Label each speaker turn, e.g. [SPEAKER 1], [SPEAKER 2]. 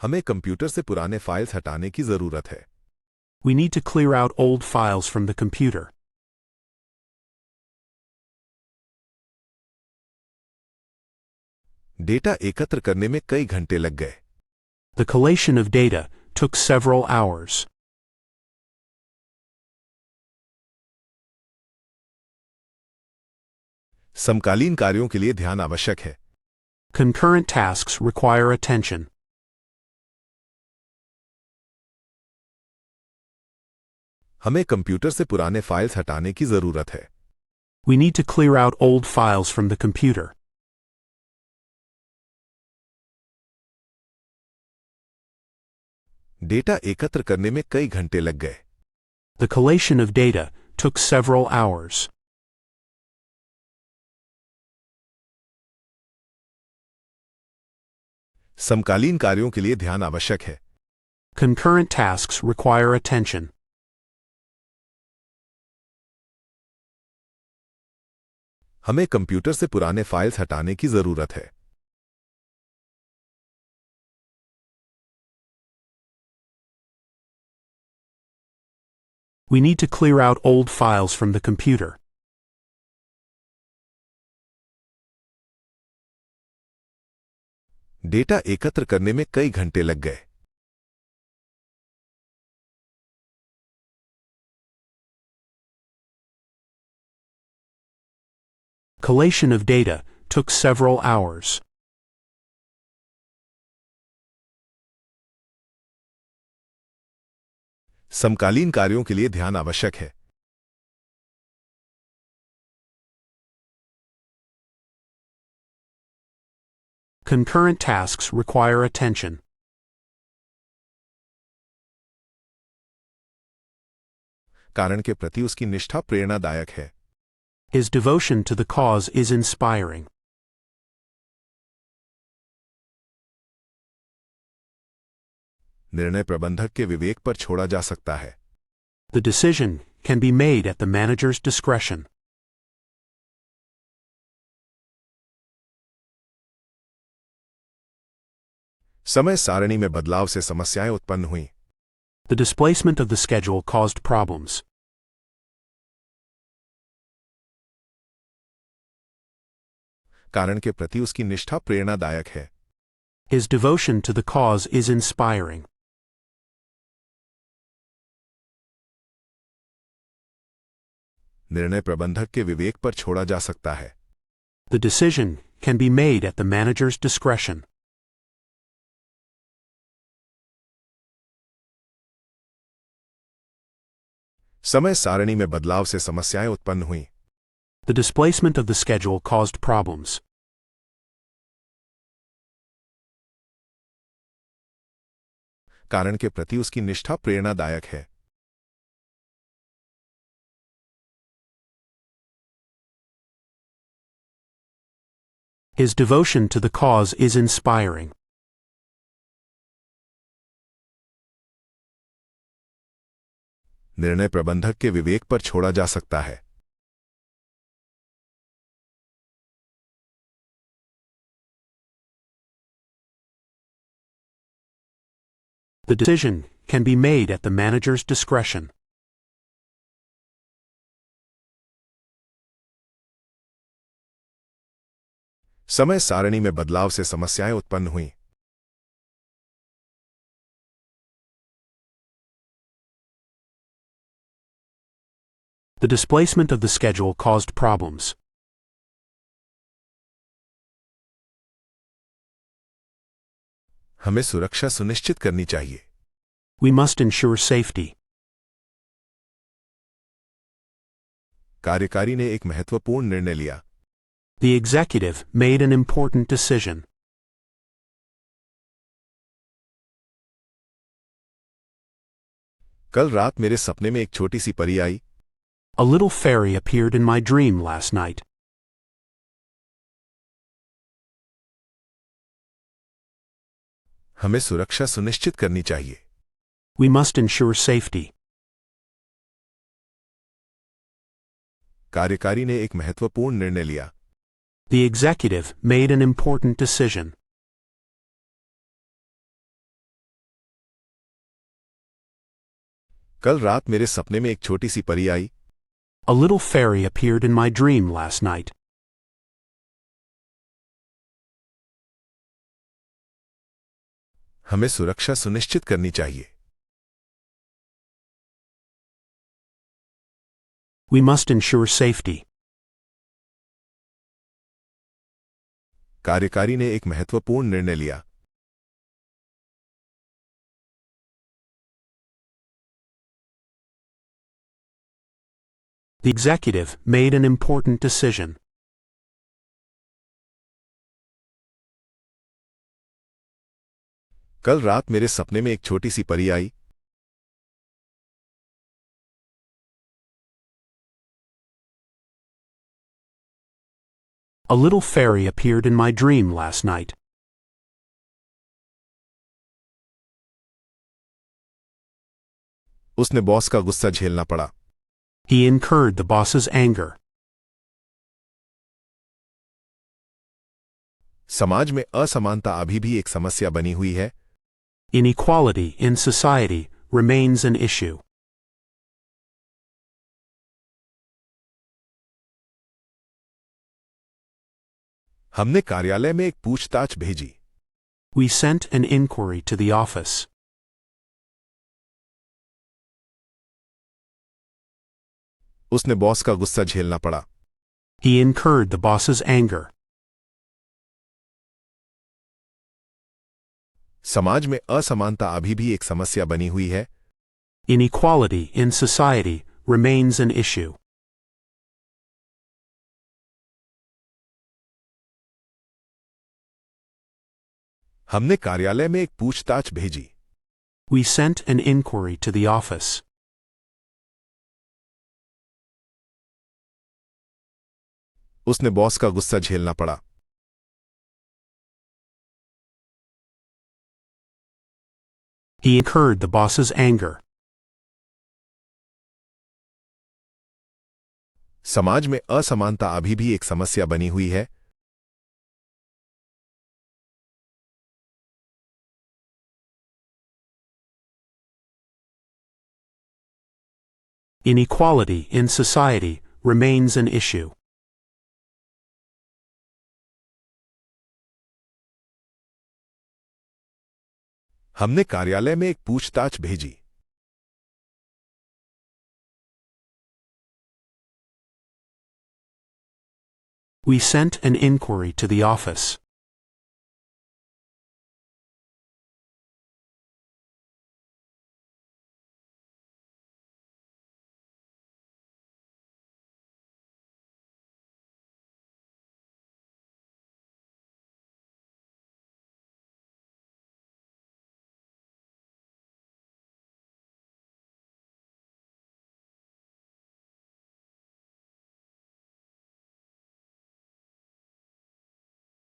[SPEAKER 1] हमें कंप्यूटर से पुराने फाइल्स हटाने की जरूरत है।
[SPEAKER 2] We need to clear out old files from the computer.
[SPEAKER 1] Data एकत्र करने में कई घंटे लग गए।
[SPEAKER 2] The collation of data took several hours.
[SPEAKER 1] समकालीन कार्यों के लिए ध्यान आवश्यक है।
[SPEAKER 2] Concurrent tasks require attention.
[SPEAKER 1] हमें कंप्यूटर से पुराने फाइल्स हटाने की जरूरत है।
[SPEAKER 2] We need to clear out old files from the computer.
[SPEAKER 1] Data एकत्र करने में कई घंटे लग गए।
[SPEAKER 2] The collation of data took several hours.
[SPEAKER 1] समकालीन कार्यों के लिए ध्यान आवश्यक है।
[SPEAKER 2] Concurrent tasks require attention.
[SPEAKER 1] हमें कंप्यूटर से पुराने फाइल्स हटाने की जरूरत है।
[SPEAKER 2] We need to clear out old files from the computer.
[SPEAKER 1] Data एकत्र करने में कई घंटे लग गए।
[SPEAKER 2] Collation of data took several hours.
[SPEAKER 1] समकालीन कार्यों के लिए ध्यान आवश्यक है।
[SPEAKER 2] Concurrent tasks require attention.
[SPEAKER 1] कारण के प्रति उसकी निष्ठा प्रेरणादायक है।
[SPEAKER 2] His devotion to the cause is inspiring.
[SPEAKER 1] निर्णय प्रबंधक के विवेक पर छोड़ा जा सकता है।
[SPEAKER 2] The decision can be made at the manager's discretion.
[SPEAKER 1] समय सारणी में बदलाव से समस्याएं उत्पन्न हुई।
[SPEAKER 2] The displacement of the schedule caused problems.
[SPEAKER 1] कारण के प्रति उसकी निष्ठा प्रेरणादायक है।
[SPEAKER 2] His devotion to the cause is inspiring.
[SPEAKER 1] निर्णय प्रबंधक के विवेक पर छोड़ा जा सकता है।
[SPEAKER 2] The decision can be made at the manager's discretion.
[SPEAKER 1] समय सारणी में बदलाव से समस्याएं उत्पन्न हुई।
[SPEAKER 2] The displacement of the schedule caused problems.
[SPEAKER 1] कारण के प्रति उसकी निष्ठा प्रेरणादायक है।
[SPEAKER 2] His devotion to the cause is inspiring.
[SPEAKER 1] निर्णय प्रबंधक के विवेक पर छोड़ा जा सकता है।
[SPEAKER 2] The decision can be made at the manager's discretion.
[SPEAKER 1] समय सारणी में बदलाव से समस्याएं उत्पन्न हुई।
[SPEAKER 2] The displacement of the schedule caused problems.
[SPEAKER 1] हमें सुरक्षा सुनिश्चित करनी चाहिए।
[SPEAKER 2] We must ensure safety.
[SPEAKER 1] कार्यकारी ने एक महत्वपूर्ण निर्णय लिया।
[SPEAKER 2] The executive made an important decision.
[SPEAKER 1] कल रात मेरे सपने में एक छोटी सी परी आई।
[SPEAKER 2] A little fairy appeared in my dream last night.
[SPEAKER 1] हमें सुरक्षा सुनिश्चित करनी चाहिए।
[SPEAKER 2] We must ensure safety.
[SPEAKER 1] कार्यकारी ने एक महत्वपूर्ण निर्णय लिया।
[SPEAKER 2] The executive made an important decision.
[SPEAKER 1] कल रात मेरे सपने में एक छोटी सी परी आई।
[SPEAKER 2] A little fairy appeared in my dream last night.
[SPEAKER 1] हमें सुरक्षा सुनिश्चित करनी चाहिए।
[SPEAKER 2] We must ensure safety.
[SPEAKER 1] कार्यकारी ने एक महत्वपूर्ण निर्णय लिया।
[SPEAKER 2] The executive made an important decision.
[SPEAKER 1] कल रात मेरे सपने में एक छोटी सी परी आई।
[SPEAKER 2] A little fairy appeared in my dream last night.
[SPEAKER 1] उसने बॉस का गुस्सा झेलना पड़ा।
[SPEAKER 2] He incurred the boss's anger.
[SPEAKER 1] समाज में असमानता अभी भी एक समस्या बनी हुई है।
[SPEAKER 2] Inequality in society remains an issue.
[SPEAKER 1] हमने कार्यालय में एक पूछताछ भेजी।
[SPEAKER 2] We sent an inquiry to the office.
[SPEAKER 1] उसने बॉस का गुस्सा झेलना पड़ा।
[SPEAKER 2] He incurred the boss's anger.
[SPEAKER 1] समाज में असमानता अभी भी एक समस्या बनी हुई है।
[SPEAKER 2] Inequality in society remains an issue.
[SPEAKER 1] हमने कार्यालय में एक पूछताछ भेजी।
[SPEAKER 2] We sent an inquiry to the office.
[SPEAKER 1] उसने बॉस का गुस्सा झेलना पड़ा।
[SPEAKER 2] He incurred the boss's anger.
[SPEAKER 1] समाज में असमानता अभी भी एक समस्या बनी हुई है।
[SPEAKER 2] Inequality in society remains an issue.
[SPEAKER 1] हमने कार्यालय में एक पूछताछ भेजी।
[SPEAKER 2] We sent an inquiry to the office.